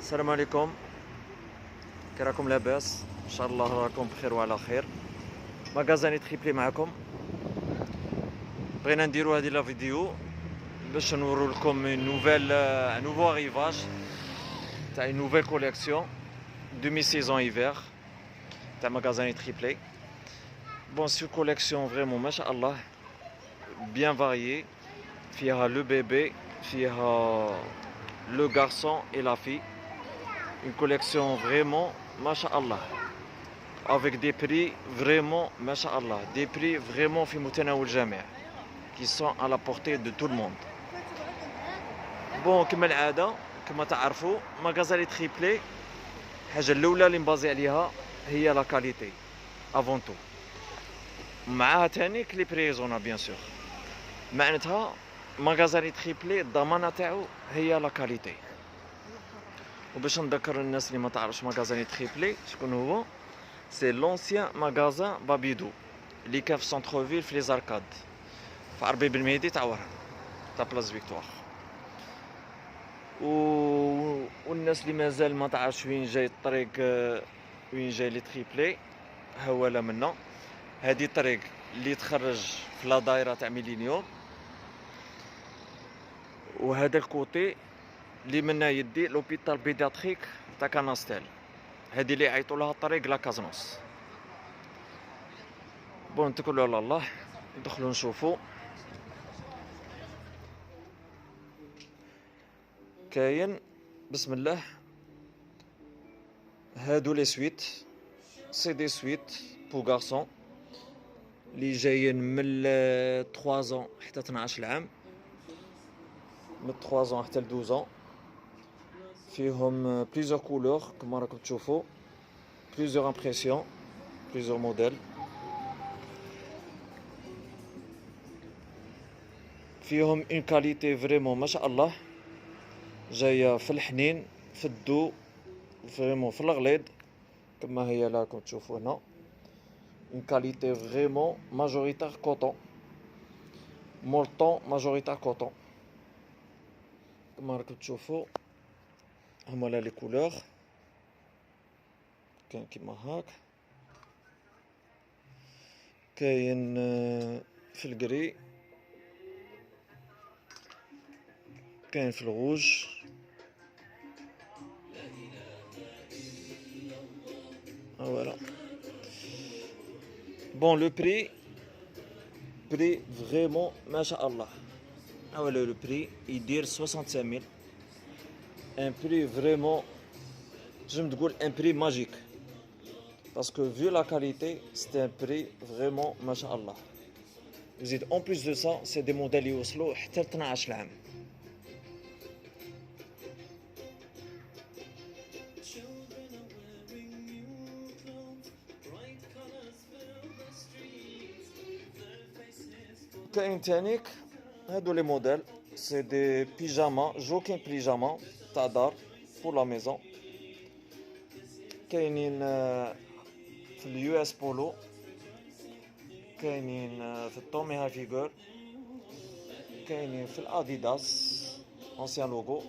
السلام عليكم. كي راكم لاباس؟ ان شاء الله راكم بخير وعلى خير. مغازاني تريبلي معكم. بغينا نديرو هذه لا فيديو باش نورو لكم ان نوفو اريفاج تاع une nouvelle collection demi saison hiver تاع مغازاني تريبلي. بون سي كوليكسيون فريمون ما شاء الله بيان فاريي، فيها لو بيبي، فيها لو garçon et la fille. Une collection vraiment MashaAllah, avec des prix vraiment MashaAllah, des prix vraiment في متناول الجميع qui sont à la portée de tout le monde. بون كما العاده كما تعرفوا مغازالي تريبلي الحاجه الاولى اللي نبازي عليها هي لا كاليتي افون تو، معاها ثاني كلي بريزونا بيان سور. معناتها مغازالي تريبلي الضمانه تاعو هي لا كاليتي. وباش نذكر الناس اللي ما تعرفش مغازاني تريبلي شكون هو، سي لونسيان مغازان بابيدو اللي كان في سونتر فيل في لي زاركاد في عربي بالمهدي تاع ورا تاع بلاص فيكتوار. والناس اللي مازال ما تعرفش وين جاي الطريق، وين جاي لي تريبلي، هو لا منا هذه الطريق اللي تخرج في لا دايره تاع ميلينيوم، وهذا الكوتي اللي منا يدي لوبيتال بيدياتريك تاع كاناستيل، هذه اللي يعيطوا لها الطريق لا كازنوس. بون نتكلوا على الله، ندخلوا نشوفوا. كاين بسم الله هادو لي سويت، سي دي سويت بو غارسون اللي جايين من 3 ans حتى 12 عام، من 3 ans حتى ل 12 ans. فيهم بليزيور كولور كما راكم تشوفوا، بليزيور امبرسيون، بليزيور موديل. فيهم اون كاليتي فريمون ما شاء الله، جايه في الحنين في الدو فريمون في الغليظ كما هي راكم تشوفوا هنا. اون كاليتي فريمون ماجوريتير كوطون، مولطون ماجوريتير كوطون كما راكم تشوفوا. هما لي كولور كاين كيما هاك، كاين في الكري، كاين في الغوج. فوالا بون لو بري فريمون ما شاء الله. فوالا لو بري يدير 65000، ان بري فريمون تنجم تقول ان بري ماجيك، باسكو فيو لا كاليتي سي ان بري فريمون ما شاء الله. يزيد اون بليس دو سا سي دي موديل يوصلوا حتى ل 12 عام. كاين تانيك هادو لي موديل سي دي بيجاما، جوكين بيجاما تاع دار بور لا ميزون. كاينين في اليو اس بولو، كاينين في التومي هافيغور، كاينين في الاديداس انسيان لوغو،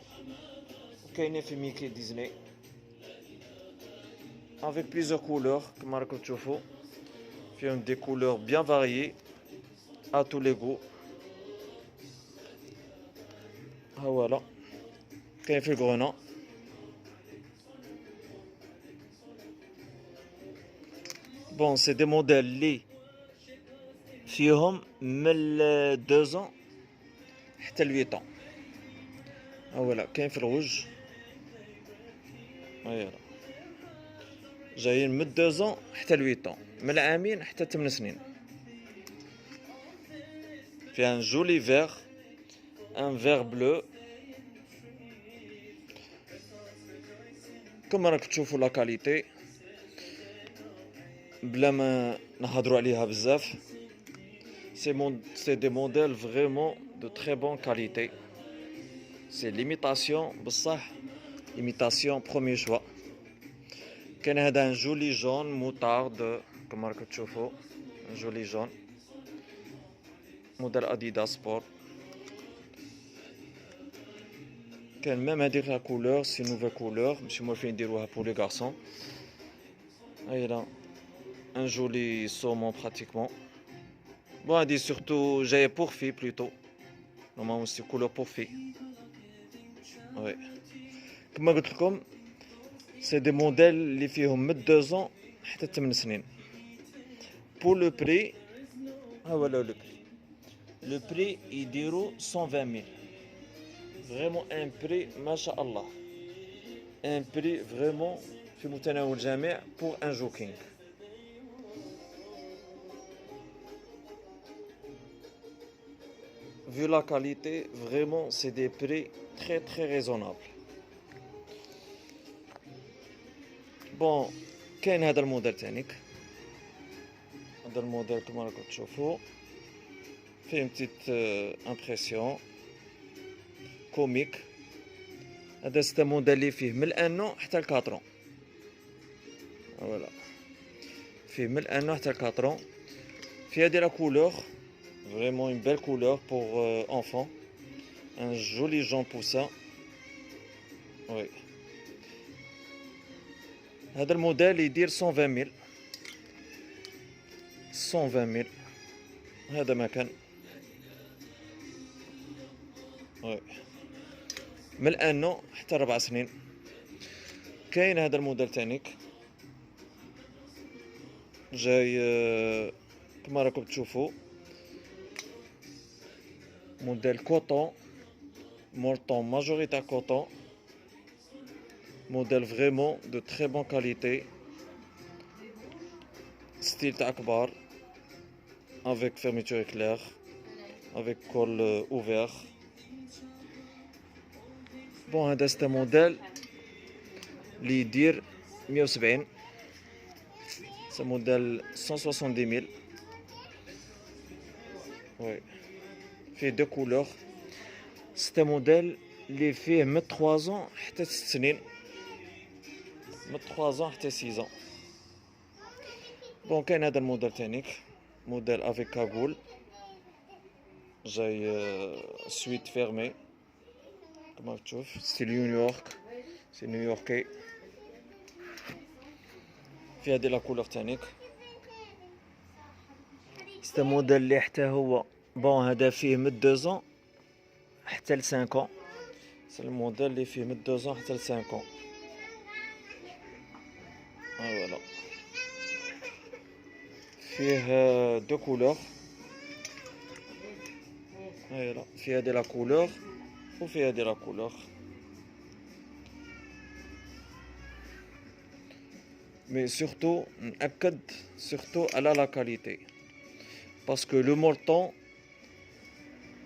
وكاينين في ميكي ديزني avec plusieurs couleurs كما راكم تشوفوا. فيهم دي couleurs bien variées à tous les goûts. ها voilà كاين في الغونا. بون سي دي موديل لي فيهم من 2 ans حتى ل 8 ans. ها voilà كاين في الغوج، ها جايين من 2 ans حتى ل 8 ans، من عامين حتى 8 سنين. فيها ان جولي فيغ، ان فيغ بلو كما راك تشوفوا. لا كاليتي بلا ما نهضروا عليها بزاف، سي دي موديل فريمون دو تري بون كاليتي. سي ليميتاسيون بصح ليميتاسيون بروميي شوا. كاين هذا ان جولي جون موطارد كما راكم تشوفوا، ان جولي جون موديل اديداس سبور. كان ميم هذيك لا كولور سي نوفيل كولور ماشي موالفين نديروها بور لي غارسون. هاي لا ان جولي سومون براتيكمون. بون هادي سورتو جايه بور في بلوتو نورمالمون سي كولور بور في. وي كما قلت لكم سي دي موديل اللي فيهم من 2 حتى 8 سنين. بور لو بري ها هو لو بري. لو بري يديروا 120,000. فريمون ان بري ما شاء الله، ان بري فريمون في متناول الجميع بور ان جوكينغ. Vu la qualité, vraiment c'est des prix très très raisonnables. Bon, كاين هذا الموديل تانيك. هذا الموديل كما راكم تشوفوا فيه بتيت امبرسيون كوميك. هذا ستا موديل اللي فيه من الانو حتى الكاترون. فوالا فيه من الانو حتى الكاترون. فيه هادي لا كولور vraiment une belle couleur pour enfants, un joli jaune poussin. Oui. هذا الموديل يدير 120,000. 120,000 هذا ما كان. وي من الانو حتى 4 سنين. كاين هذا الموديل تانيك جاي كما راكم تشوفوا modèle coton, molleton majoritaire coton, modèle vraiment de très bonne qualité, style takbar, avec fermeture éclair, avec col ouvert. Bon, c'est un modèle qui dit 170. C'est un modèle 170,000. Oui. فيه دو كولور. سي موديل اللي فيه من 3 حتى 6 سنين، من 3 حتى 6. بون كاين هذا الموديل تانيك موديل افيك كاغول جاي سويت فيرمي كما تشوف سي نيويورك، سي نيويوركي. في هذه لا كولور تانيك. سي موديل اللي حتى هو بون هذا فيه من 2 حتى ل 5 ans. سي الموديل اللي فيه من 2 حتى ل 5 ans. فوالا فيه دو كولور. فوالا فيه هذه لا كولور وفيه هذه لا كولور. مي سورتو نأكد سورتو على لا كاليتي باسكو لو مولطون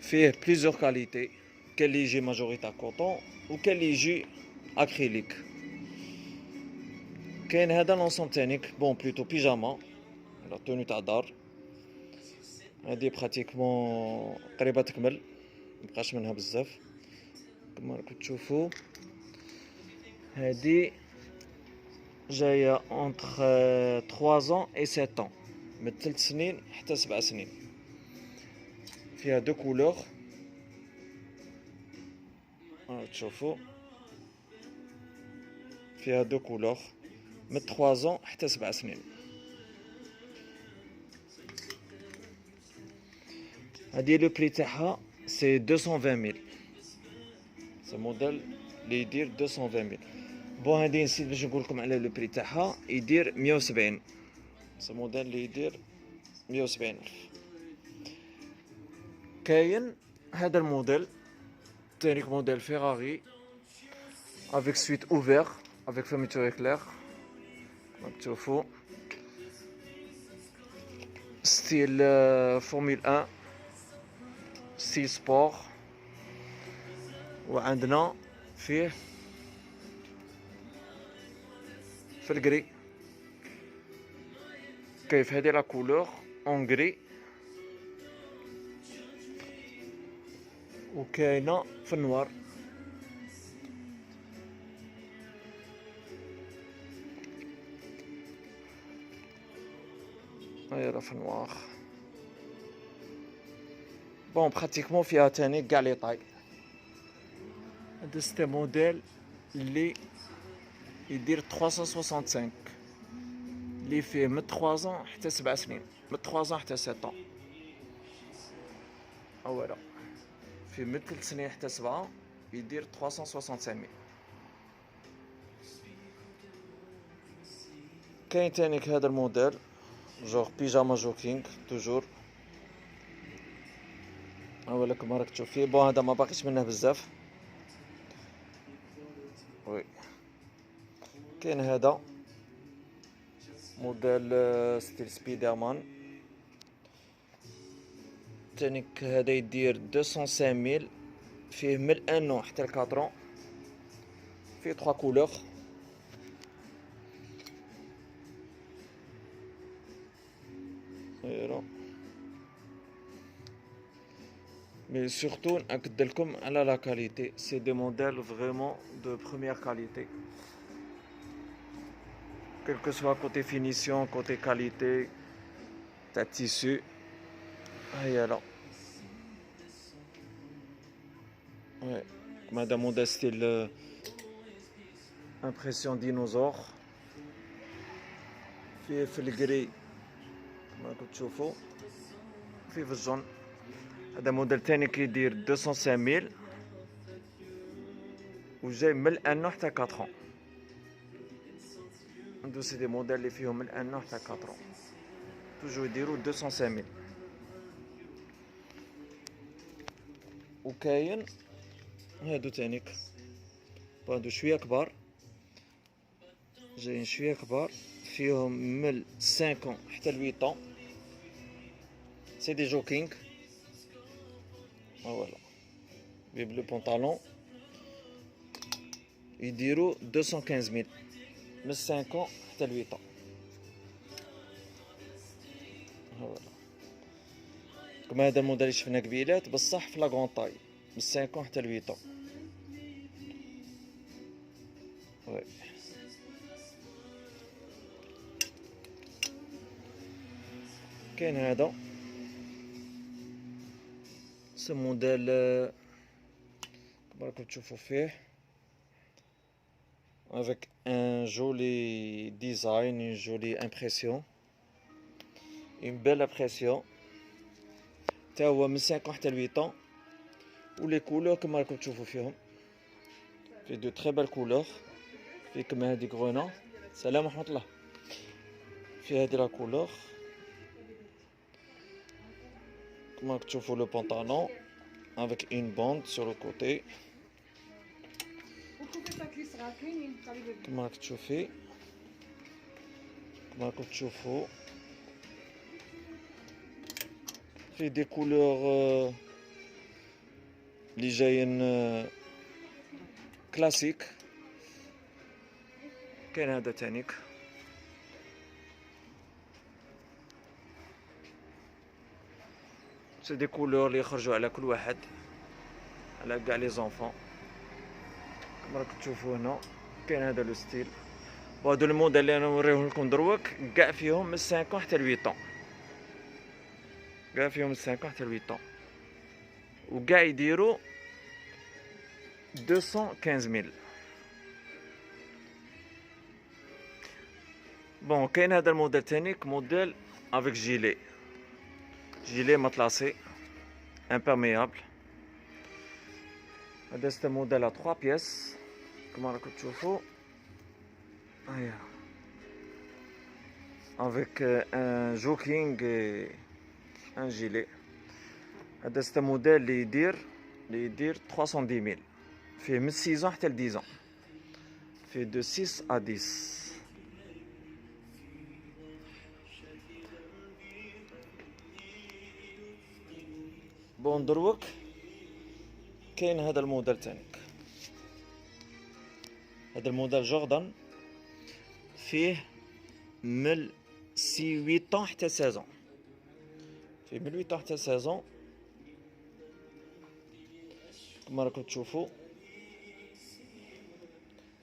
فيه بليزيور كاليتي. كاين اللي يجي ماجوريتا كوطون وكاين اللي يجي اكريليك. كاين هذا لونسون تانيك بون بلوتو بيجاما لا توني تاع دار. هادي براتيكمون قريبه تكمل مبقاش منها بزاف كما راكم تشوفوا. هادي جايه اونتر 3 ans et 7 ans، من 3 سنين حتى 7 سنين. فيها دو كولور تشوفوا، فيها دو كولور من 3 ans حتى 7 سنين. هادي لو بري تاعها سي 220,000. سي موديل اللي يدير 220,000. بون هادي نسيت باش نقول لكم على لو بري تاعها يدير 170. سي موديل اللي يدير 170,000. كاين هذا الموديل تانيك موديل فيراري avec suite ouvert avec fermeture éclair كما تشوفوا ستيل فورمول 1 ستيل سبور. وعندنا فيه في الكري كيف هذه لا كولور اون غري، وكاينه في النوار. هاي راه في النوار. بون براتيكمون فيها تاني كاع لي طاي. هذا ستا موديل اللي يدير 365 اللي فيه من 3 حتى 7 سنين، من 3 حتى 7 اولا فيه من 3 سنين حتى 7 يدير 365 كاين تانيك هذا الموديل جوغ بيجاما جوكينغ توجور اولا كما راك تشوف فيه. بون هذا ما باقيش منه بزاف. وي كاين هذا موديل ستيل سبيدرمان تانيك هذا يدير 205,000 فيه من الانو حتى الكاترون فيه 3 كولور. Mais surtout, à la qualité. C'est des modèles vraiment de première qualité. Quel que soit côté finition, côté qualité, ta tissu. Et alors. Ouais. Madame modèle style impression dinosaure. في الجري كما كتشوفوا في الجون. هذا موديل تاني كيدير 205,000 وجاي من الانو حتى 4 هادو سي دي موديل اللي فيهم من الانو حتى 4 توجو يديروا 205,000. وكاين هادو تانيك هادو شويه كبار، جايين شويه كبار فيهم من 5 حتى 8 سي دي جوكينغ. فوالا بيب لو بونطالون يديروا 215,000 من 5 حتى 8. فوالا كما هذا الموديل اللي شفنا قبيلات بصح في لا كون طاي من 5 حتى 8. وي كاين هذا سي موديل كما راكم تشوفوا فيه avec un joli design, une jolie impression, une belle impression. تا هو من 5 حتى 8 ولي كولور كما راكم تشوفوا فيهم في دو تري بال كولور. في كما هادي غرونا سلام ورحمة الله. في هادي لا كولور كما راكم تشوفوا لو بونطالون avec une bande sur le côté كما راك تشوفي كما راكم تشوفوا في دي كولور اللي جايين كلاسيك. كاين هذا تانيك سي دي كولور اللي يخرجوا على كل واحد على كاع لي زونفون كما راكم تشوفوا هنا. كاين هذا لو ستيل. وهادو الموديل اللي انا نوريهم لكم دروك كاع فيهم من 5 حتى 8 كاع فيهم من 5 حتى 8 وكاع يديروا 215,000. بون كاين هذا الموديل تانيك موديل افيك جيلي مطلاسي امبيرميابل. هذا سي موديل 3 بياس كما راكم تشوفوا. هيا افيك ان جوكينغ ان جيلي. هذا سي موديل اللي يدير 310,000 فيه من 6 حتى ل 10 فيه دو 6 à 10. بون دروك كاين هذا الموديل تانيك. هذا الموديل جوردان فيه من 8 حتى 16 فيه من 8 حتى 16 كما راكم تشوفوا.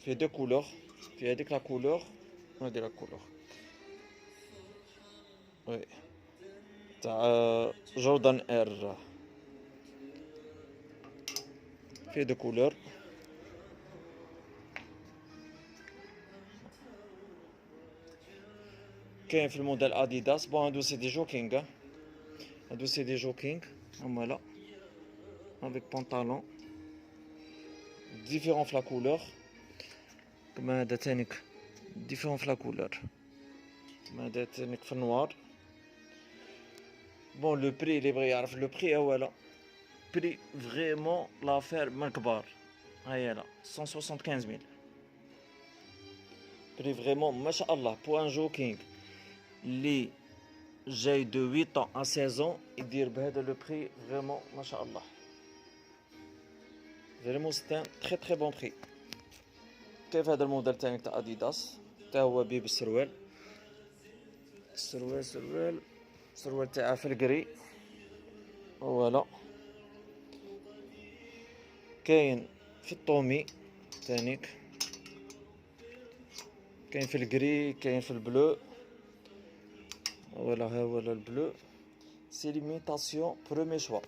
فيه دو كولور فيه هذيك لا كولور وهذه لا كولور. وي تاع جوردان ار فيه دو كولور كاين في الموديل اديداس. بون هادو سي دي جوكينغ، هادو سي دي جوكينغ هما لا افيك بونطالون ديفيرون في لا كولور. كما هذا تانيك ديفيرون في لا كولور، كما هذا تانيك في النوار. بون لو بري اللي بغى يعرف لو بري اولا بري فريمون لافير من كبار. هيا لا 175,000 بري فريمون ما شاء الله. بو ان جوكينغ اللي جاي دو 8 ans à 16 ans يدير بهذا لو بري فريمون ما شاء الله. فريمون سي ان تري تري بون بري. كيف هذا الموديل تاعي تاع اديداس تا هو بيه بالسروال. السروال تاعها في الكري فوالا. كاين في الطومي تانيك، كاين في الكري، كاين في البلو. فوالا ها هو البلو سي ليميتاسيون برومي شوا.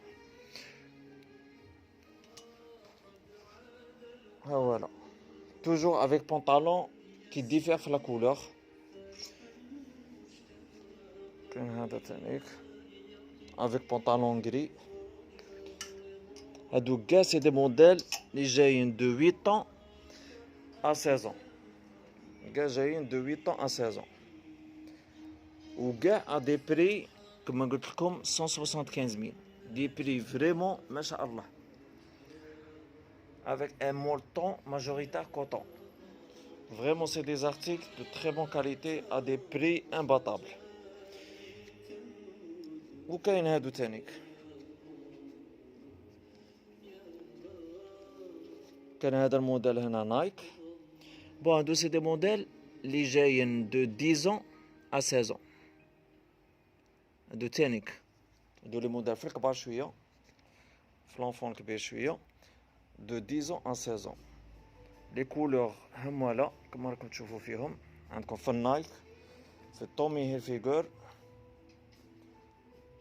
ها فوالا toujours avec pantalon qui diffère في la couleur. كاين هذا تانيك avec pantalon gris. هادو كاع سي دي موديل اللي جايين دو 8 ans à 16 ans. كاع جايين دو 8 ans à 16 ans وكاع ا دي بري كما قلت لكم 175,000. دي بري فريمون ما شاء الله avec un molleton majoritaire coton. Vraiment c'est des articles de très bonne qualité à des prix imbattables. وكاين هادو تانيك، كان هذا الموديل هنا نايك. بون هادو سي دي موديل اللي جايين دو 10 ans à 16 ans. هادو تانيك هادو لي موديل في الكبار شويه، في لونفون الكبير شويه، دو 10 ans à 16 ans. لي كولور هما لا كما راكم تشوفوا فيهم. عندكم في النايك، في التومي هيلفيغر،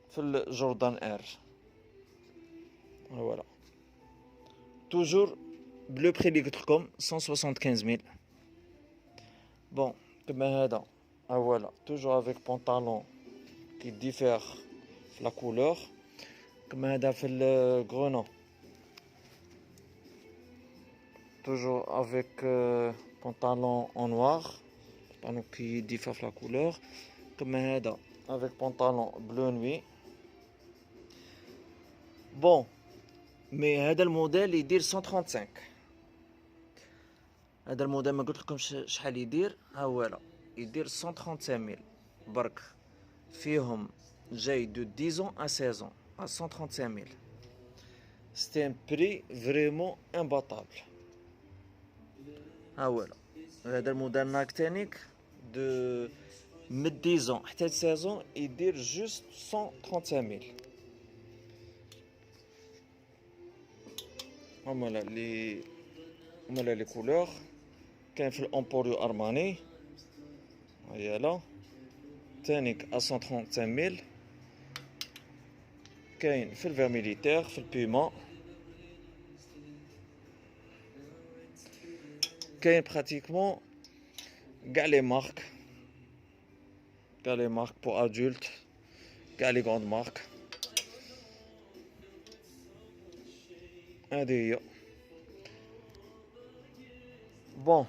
في الجوردان اير. فوالا توجور بلو بري اللي قلت لكم 175,000. بون كما هذا فوالا توجور افيك بونطالون كي ديفير في لا كولور. كما هذا في الغرونو toujours avec pantalon en noir, pantalon qui diffère la couleur. Comme هذا avec pantalon bleu nuit. Bon, mais هذا الموديل يدير 135. هذا الموديل ما قلت لكمش شحال يدير. ها هو لا يدير 135,000 برك. فيهم جاي دو 10 ans à 16 ans à 135,000. C'est un prix vraiment imbattable. ها هو لا هذا الموديل نايك تانيك دو من 10 ans حتى 16 ans يدير جوست 135,000. هما لا لي كولور. كاين في الامبوريو ارماني هيا لا تانيك ا 135,000. كاين في الفير ميليتير، في البيما. كاين براتيكمون كاع لي مارك، كاع لي مارك بو ادولت، كاع لي غروند مارك. هادي هي. بون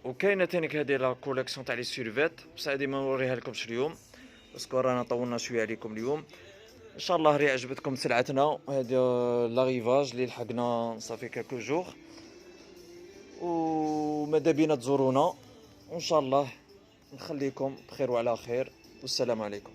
وكاينه تانيك هادي لا كوليكسيون تاع لي سيرفيت، بصح هادي ما نوريها لكمش اليوم باسكو رانا طولنا شويه عليكم اليوم. ان شاء الله راه عجبتكم سلعتنا. هادي لاغيفاج اللي لحقنا صافي كالكو جور، وماذا بينا تزورونا. وان شاء الله نخليكم بخير وعلى خير، والسلام عليكم.